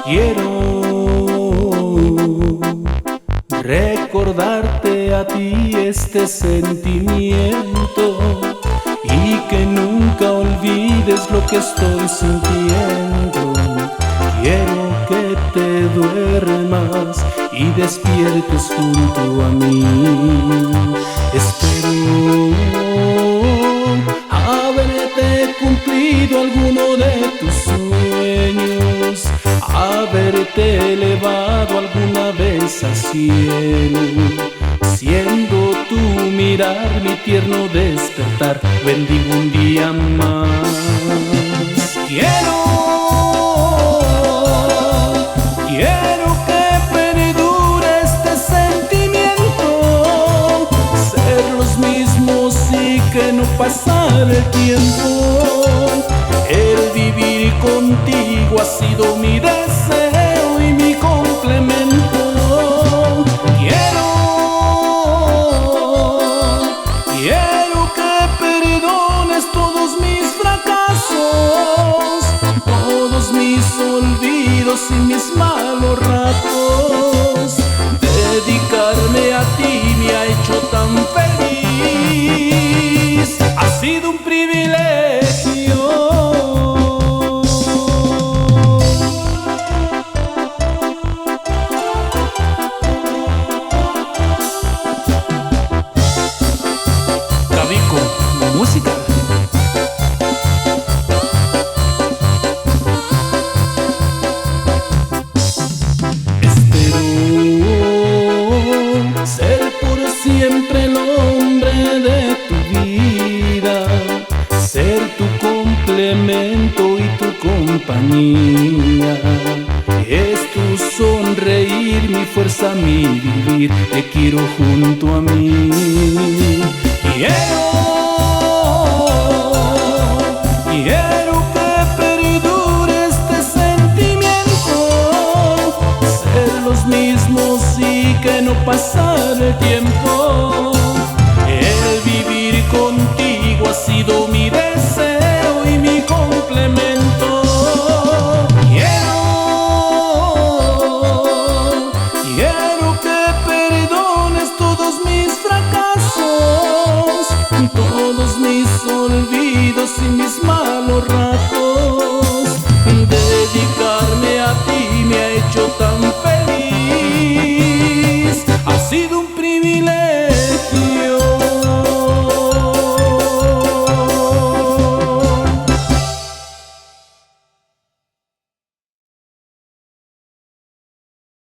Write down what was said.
Quiero recordarte a ti este sentimiento y que nunca olvides lo que estoy sintiendo. Quiero que te duermas y despiertes junto a mí. Espero haberte cumplido alguno de tus sueños, haberte elevado alguna vez al cielo, siendo tu mirar mi tierno despertar. Bendigo un día más. Quiero que perdure este sentimiento, ser los mismos y que no pasar el tiempo. El vivir contigo ha sido mi deseo y mi complemento. Quiero que perdones todos mis fracasos, todos mis olvidos y mis malos ratos. Dedicarme a ti me ha hecho tan feliz, ha sido un privilegio. Cavico, música. Ser por siempre el hombre de tu vida, ser tu complemento y tu compañía. Es tu sonreír, mi fuerza, mi vivir. Te quiero junto a mí. Quiero que perdure este sentimiento, ser los mismos y que no pasar el tiempo.